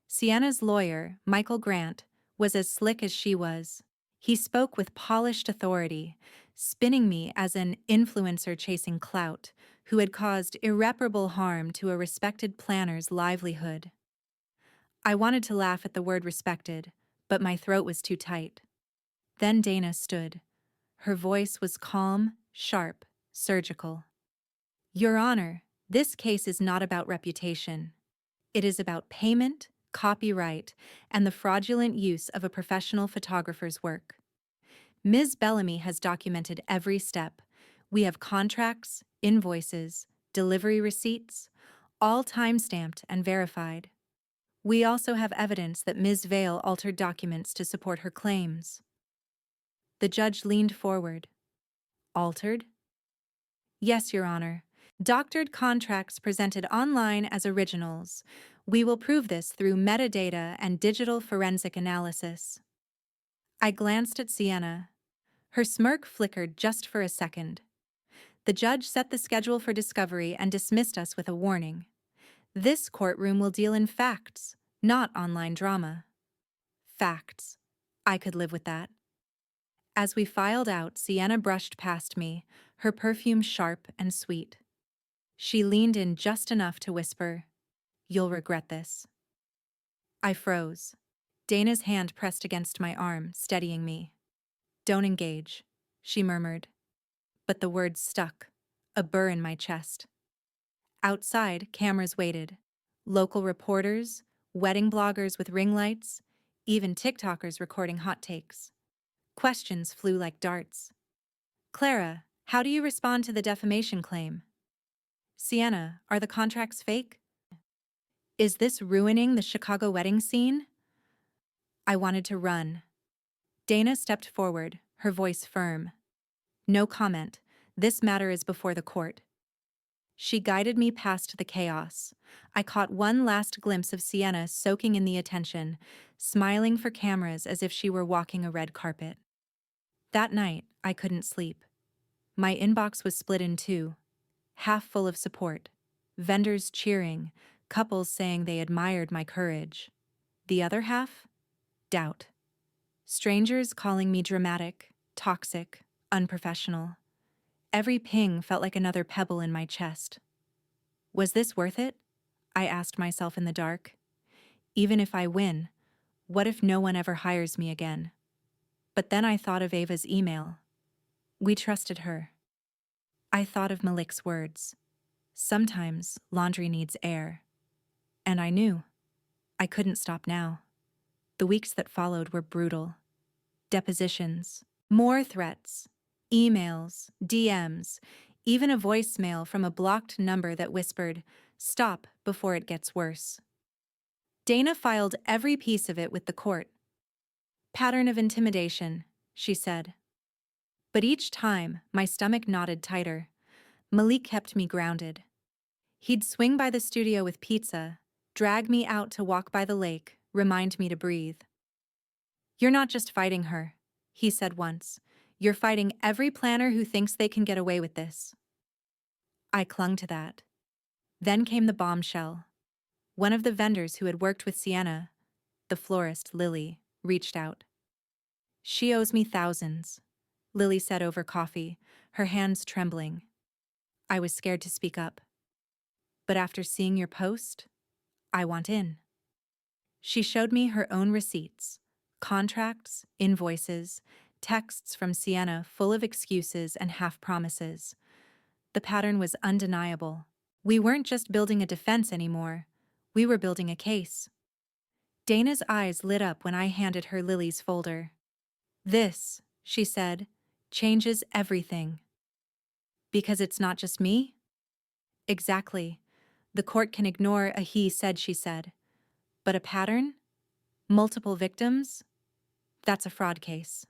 Sienna's lawyer, Michael Grant, was as slick as she was. He spoke with polished authority, spinning me as an influencer chasing clout who had caused irreparable harm to a respected planner's livelihood. I wanted to laugh at the word respected, but my throat was too tight. Then Dana stood. Her voice was calm, sharp, surgical. Your Honor, this case is not about reputation. It is about payment, copyright, and the fraudulent use of a professional photographer's work. Ms. Bellamy has documented every step. We have contracts, invoices, delivery receipts, all time-stamped and verified. We also have evidence that Ms. Vale altered documents to support her claims. The judge leaned forward. Altered? Yes, Your Honor. Doctored contracts presented online as originals. We will prove this through metadata and digital forensic analysis. I glanced at Sienna. Her smirk flickered just for a second. The judge set the schedule for discovery and dismissed us with a warning. This courtroom will deal in facts, not online drama. Facts. I could live with that. As we filed out, Sienna brushed past me, her perfume sharp and sweet. She leaned in just enough to whisper, "You'll regret this." I froze. Dana's hand pressed against my arm, steadying me. "Don't engage," she murmured. But the words stuck, a burr in my chest. Outside, cameras waited. Local reporters, wedding bloggers with ring lights, even TikTokers recording hot takes. Questions flew like darts. Clara, how do you respond to the defamation claim? Sienna, are the contracts fake? Is this ruining the Chicago wedding scene? I wanted to run. Dana stepped forward, her voice firm. No comment. This matter is before the court. She guided me past the chaos. I caught one last glimpse of Sienna soaking in the attention, smiling for cameras as if she were walking a red carpet. That night, I couldn't sleep. My inbox was split in two, half full of support, vendors cheering, couples saying they admired my courage. The other half? Doubt. Strangers calling me dramatic, toxic, unprofessional. Every ping felt like another pebble in my chest. Was this worth it? I asked myself in the dark. Even if I win, what if no one ever hires me again? But then I thought of Ava's email. We trusted her. I thought of Malik's words. Sometimes laundry needs air. And I knew. I couldn't stop now. The weeks that followed were brutal. Depositions, more threats, emails, DMs, even a voicemail from a blocked number that whispered, "Stop before it gets worse." Dana filed every piece of it with the court. Pattern of intimidation, she said. But each time, my stomach knotted tighter. Malik kept me grounded. He'd swing by the studio with pizza, drag me out to walk by the lake, remind me to breathe. "You're not just fighting her," he said once. "You're fighting every planner who thinks they can get away with this." I clung to that. Then came the bombshell. One of the vendors who had worked with Sienna, the florist Lily, reached out. "She owes me thousands," Lily said over coffee, her hands trembling. I was scared to speak up. "But after seeing your post, I want in." She showed me her own receipts, contracts, invoices, texts from Sienna full of excuses and half-promises. The pattern was undeniable. We weren't just building a defense anymore. We were building a case. Dana's eyes lit up when I handed her Lily's folder. "This," she said, "changes everything." "Because it's not just me?" "Exactly. The court can ignore a he said, she said. But a pattern? Multiple victims? That's a fraud case."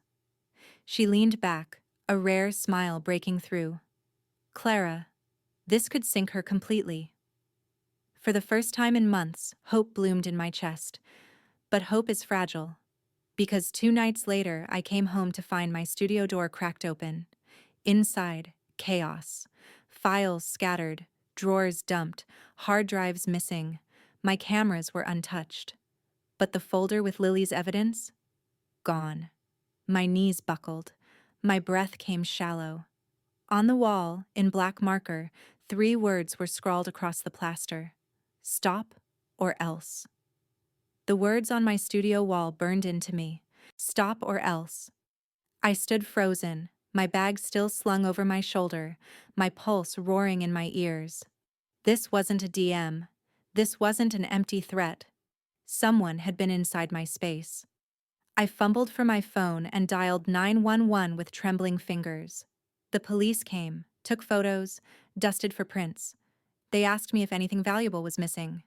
She leaned back, a rare smile breaking through. "Clara, this could sink her completely." For the first time in months, hope bloomed in my chest. But hope is fragile. Because 2 nights later, I came home to find my studio door cracked open. Inside, chaos. Files scattered, drawers dumped, hard drives missing. My cameras were untouched. But the folder with Lily's evidence? Gone. My knees buckled. My breath came shallow. On the wall, in black marker, 3 words were scrawled across the plaster. "Stop or else." The words on my studio wall burned into me. Stop or else. I stood frozen, my bag still slung over my shoulder, my pulse roaring in my ears. This wasn't a DM. This wasn't an empty threat. Someone had been inside my space. I fumbled for my phone and dialed 911 with trembling fingers. The police came, took photos, dusted for prints. They asked me if anything valuable was missing.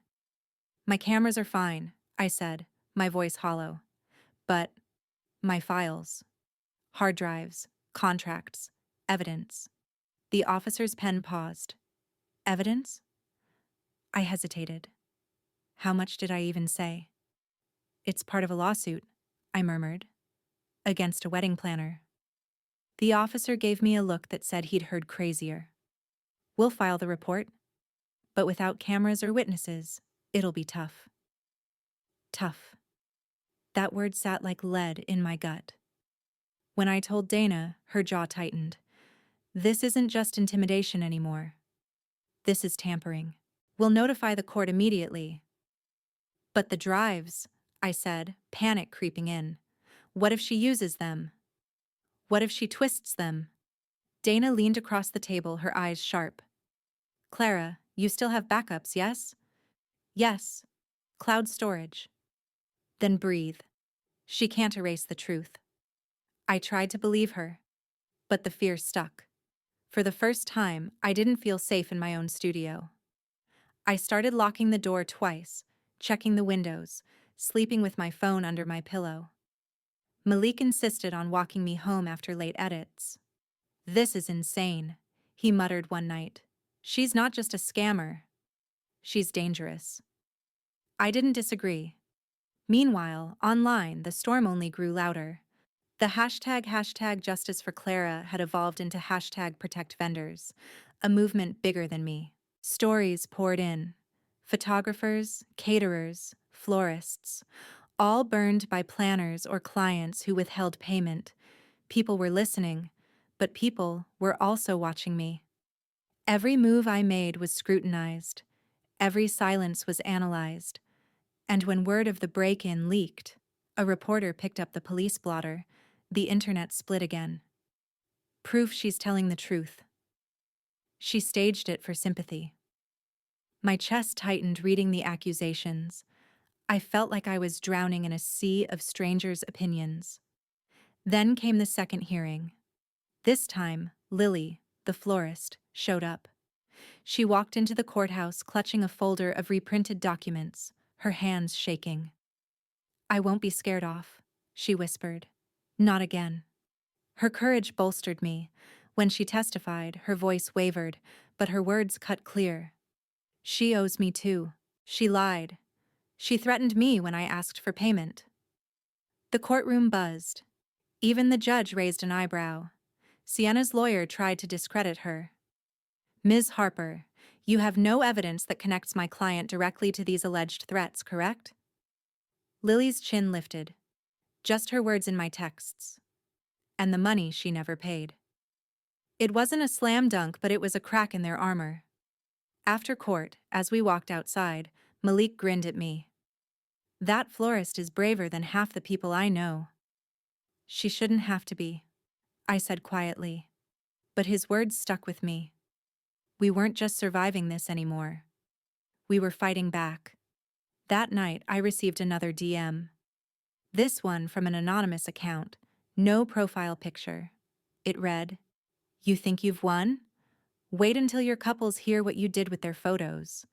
"My cameras are fine," I said, my voice hollow. "But my files. Hard drives, contracts, evidence." The officer's pen paused. "Evidence?" I hesitated. How much did I even say? "It's part of a lawsuit," I murmured. "Against a wedding planner." The officer gave me a look that said he'd heard crazier. "We'll file the report. But without cameras or witnesses, it'll be tough." Tough. That word sat like lead in my gut. When I told Dana, her jaw tightened. "This isn't just intimidation anymore. This is tampering. We'll notify the court immediately." "But the drives," I said, panic creeping in. "What if she uses them? What if she twists them?" Dana leaned across the table, her eyes sharp. "Clara, you still have backups, yes?" "Yes. Cloud storage." "Then breathe. She can't erase the truth." I tried to believe her. But the fear stuck. For the first time, I didn't feel safe in my own studio. I started locking the door twice, checking the windows, sleeping with my phone under my pillow. Malik insisted on walking me home after late edits. "This is insane," he muttered one night. "She's not just a scammer. She's dangerous." I didn't disagree. Meanwhile, online, the storm only grew louder. The hashtag Justice for Clara had evolved into hashtag Protect Vendors, a movement bigger than me. Stories poured in. Photographers, caterers, florists, all burned by planners or clients who withheld payment. People were listening, but people were also watching me. Every move I made was scrutinized. Every silence was analyzed. And when word of the break-in leaked, a reporter picked up the police blotter, the internet split again. Proof she's telling the truth. She staged it for sympathy. My chest tightened reading the accusations. I felt like I was drowning in a sea of strangers' opinions. Then came the second hearing. This time, Lily, the florist, showed up. She walked into the courthouse clutching a folder of reprinted documents, her hands shaking. "I won't be scared off," she whispered. "Not again." Her courage bolstered me. When she testified, her voice wavered, but her words cut clear. "She owes me too. She lied. She threatened me when I asked for payment." The courtroom buzzed. Even the judge raised an eyebrow. Sienna's lawyer tried to discredit her. "Ms. Harper, you have no evidence that connects my client directly to these alleged threats, correct?" Lily's chin lifted. "Just her words in my texts. And the money she never paid." It wasn't a slam dunk, but it was a crack in their armor. After court, as we walked outside, Malik grinned at me. That florist is braver than half the people I know. She shouldn't have to be, I said quietly. But his words stuck with me. We weren't just surviving this anymore. We were fighting back. That night, I received another DM. This one from an anonymous account. No profile picture. It read, "You think you've won? Wait until your couples hear what you did with their photos."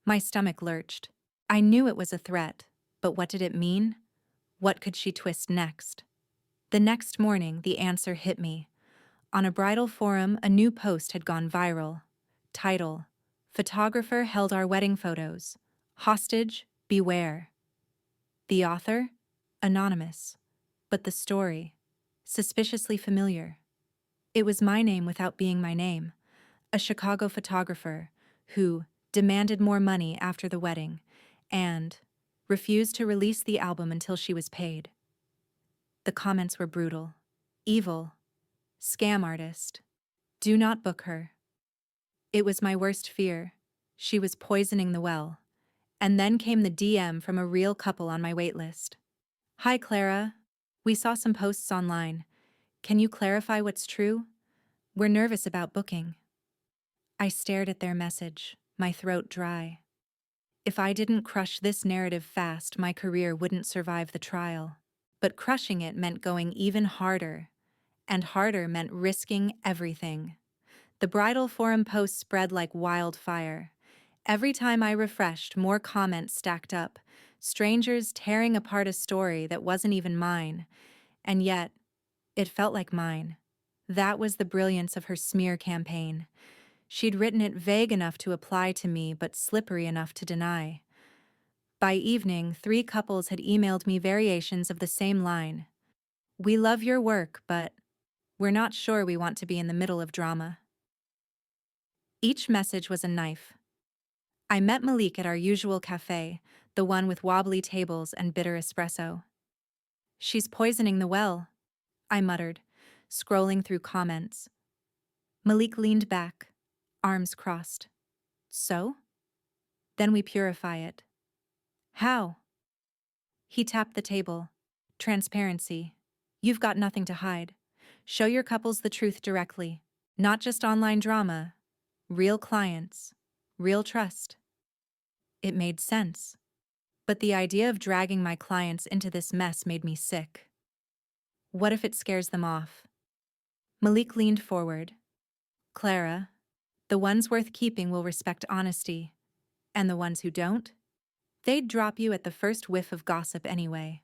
My stomach lurched. I knew it was a threat, but what did it mean? What could she twist next? The next morning, the answer hit me. On a bridal forum, a new post had gone viral. Title: Photographer held our wedding photos. Hostage, beware. The author? Anonymous. But the story? Suspiciously familiar. It was my name without being my name. A Chicago photographer who demanded more money after the wedding and refused to release the album until she was paid. The comments were brutal. Evil. Scam artist. Do not book her. It was my worst fear. She was poisoning the well. And then came the DM from a real couple on my waitlist. "Hi, Clara. We saw some posts online. Can you clarify what's true? We're nervous about booking." I stared at their message, my throat dry. If I didn't crush this narrative fast, my career wouldn't survive the trial. But crushing it meant going even harder, and harder meant risking everything. The bridal forum posts spread like wildfire. Every time I refreshed, more comments stacked up, strangers tearing apart a story that wasn't even mine. And yet, it felt like mine. That was the brilliance of her smear campaign. She'd written it vague enough to apply to me, but slippery enough to deny. By evening, 3 couples had emailed me variations of the same line. "We love your work, but we're not sure we want to be in the middle of drama." Each message was a knife. I met Malik at our usual cafe, the one with wobbly tables and bitter espresso. "She's poisoning the well," I muttered, scrolling through comments. Malik leaned back, arms crossed. "So?" "Then we purify it." "How?" He tapped the table. "Transparency. You've got nothing to hide. Show your couples the truth directly. Not just online drama. Real clients. Real trust." It made sense. But the idea of dragging my clients into this mess made me sick. What if it scares them off? Malik leaned forward. "Clara, the ones worth keeping will respect honesty. And the ones who don't? They'd drop you at the first whiff of gossip anyway."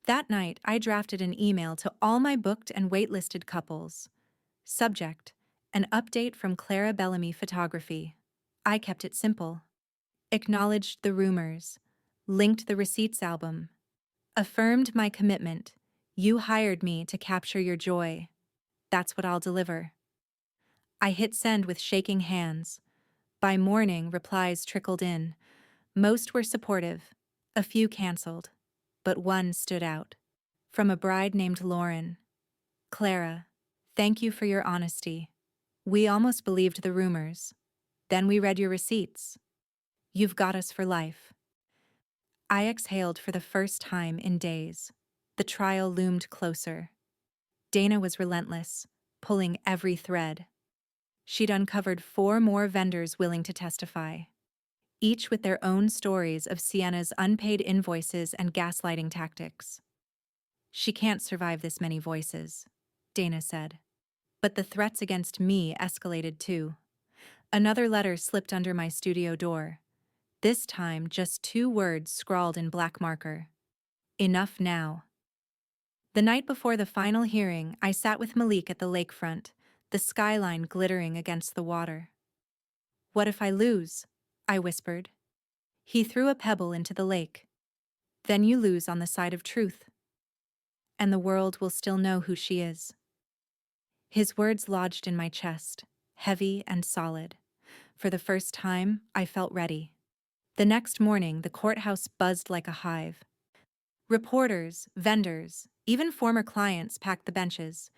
That night, I drafted an email to all my booked and waitlisted couples. Subject: an update from Clara Bellamy Photography. I kept it simple. Acknowledged the rumors. Linked the receipts album. Affirmed my commitment. You hired me to capture your joy. That's what I'll deliver. I hit send with shaking hands. By morning, replies trickled in. Most were supportive. A few canceled. But one stood out. From a bride named Lauren. "Clara, thank you for your honesty. We almost believed the rumors. Then we read your receipts. You've got us for life." I exhaled for the first time in days. The trial loomed closer. Dana was relentless, pulling every thread. She'd uncovered 4 more vendors willing to testify, each with their own stories of Sienna's unpaid invoices and gaslighting tactics. "She can't survive this many voices," Dana said. But the threats against me escalated too. Another letter slipped under my studio door. This time, just 2 words scrawled in black marker. "Enough now." The night before the final hearing, I sat with Malik at the lakefront, the skyline glittering against the water. "What if I lose?" I whispered. He threw a pebble into the lake. "Then you lose on the side of truth. And the world will still know who she is." His words lodged in my chest, heavy and solid. For the first time, I felt ready. The next morning, the courthouse buzzed like a hive. Reporters, vendors, even former clients packed the benches.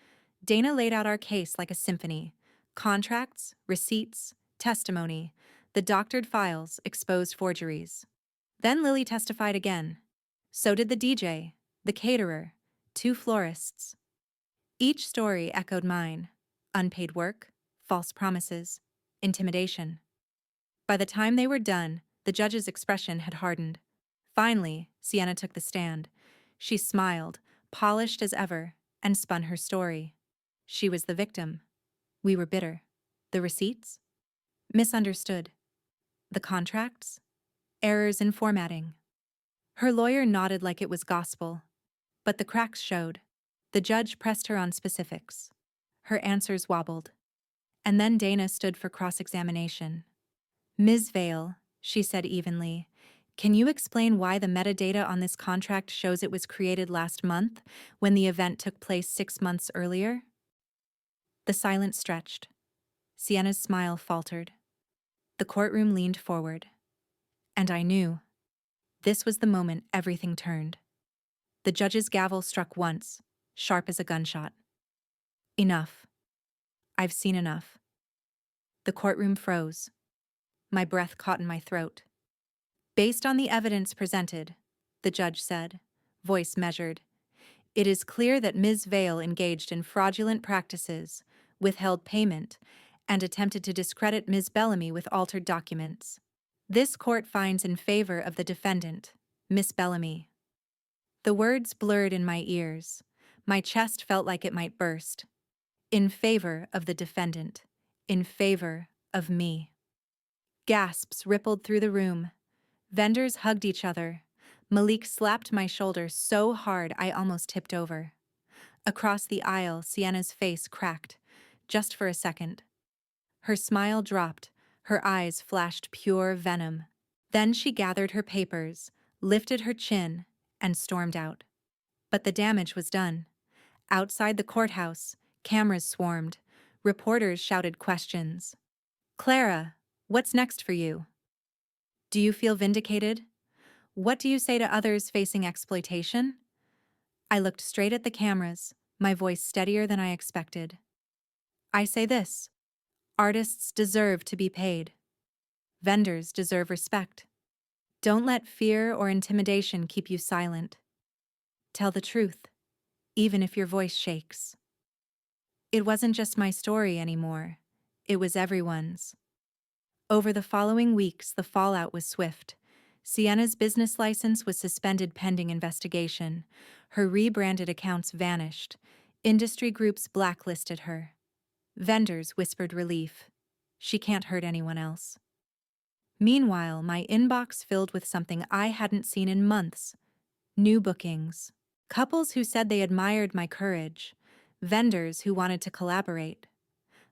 Dana laid out our case like a symphony. Contracts, receipts, testimony. The doctored files exposed forgeries. Then Lily testified again. So did the DJ, the caterer, 2 florists. Each story echoed mine. Unpaid work, false promises, intimidation. By the time they were done, the judge's expression had hardened. Finally, Sienna took the stand. She smiled, polished as ever, and spun her story. She was the victim. We were bitter. The receipts? Misunderstood. The contracts? Errors in formatting. Her lawyer nodded like it was gospel. But the cracks showed. The judge pressed her on specifics. Her answers wobbled. And then Dana stood for cross-examination. Ms. Vale, she said evenly, can you explain why the metadata on this contract shows it was created last month when the event took place 6 months earlier? The silence stretched. Sienna's smile faltered. The courtroom leaned forward. And I knew. This was the moment everything turned. The judge's gavel struck once, sharp as a gunshot. Enough. I've seen enough. The courtroom froze. My breath caught in my throat. Based on the evidence presented, the judge said, voice measured, it is clear that Ms. Vale engaged in fraudulent practices, withheld payment, and attempted to discredit Ms. Bellamy with altered documents. This court finds in favor of the defendant, Miss Bellamy. The words blurred in my ears. My chest felt like it might burst. In favor of the defendant. In favor of me. Gasps rippled through the room. Vendors hugged each other. Malik slapped my shoulder so hard I almost tipped over. Across the aisle, Sienna's face cracked, just for a second. Her smile dropped, her eyes flashed pure venom. Then she gathered her papers, lifted her chin, and stormed out. But the damage was done. Outside the courthouse, cameras swarmed. Reporters shouted questions. Clara, what's next for you? Do you feel vindicated? What do you say to others facing exploitation? I looked straight at the cameras, my voice steadier than I expected. I say this: artists deserve to be paid. Vendors deserve respect. Don't let fear or intimidation keep you silent. Tell the truth, even if your voice shakes. It wasn't just my story anymore. It was everyone's. Over the following weeks, the fallout was swift. Sienna's business license was suspended pending investigation. Her rebranded accounts vanished. Industry groups blacklisted her. Vendors whispered relief. She can't hurt anyone else. Meanwhile, my inbox filled with something I hadn't seen in months. New bookings. Couples who said they admired my courage. Vendors who wanted to collaborate.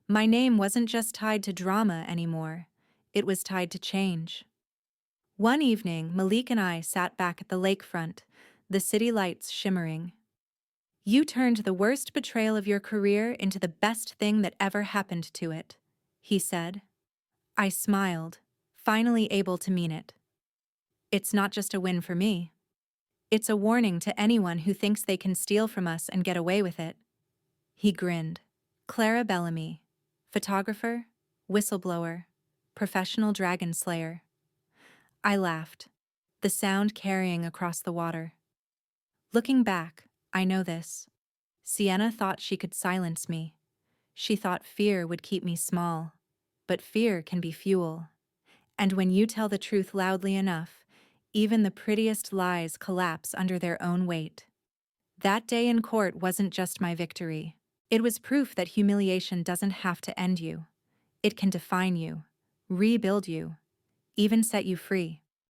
My name wasn't just tied to drama anymore. It was tied to change. One evening, Malik and I sat back at the lakefront, the city lights shimmering. You turned the worst betrayal of your career into the best thing that ever happened to it, he said. I smiled, finally able to mean it. It's not just a win for me. It's a warning to anyone who thinks they can steal from us and get away with it. He grinned. Clara Bellamy, photographer, whistleblower, professional dragon slayer. I laughed, the sound carrying across the water. Looking back, I know this. Sienna thought she could silence me. She thought fear would keep me small. But fear can be fuel. And when you tell the truth loudly enough, even the prettiest lies collapse under their own weight. That day in court wasn't just my victory. It was proof that humiliation doesn't have to end you. It can define you, rebuild you, even set you free.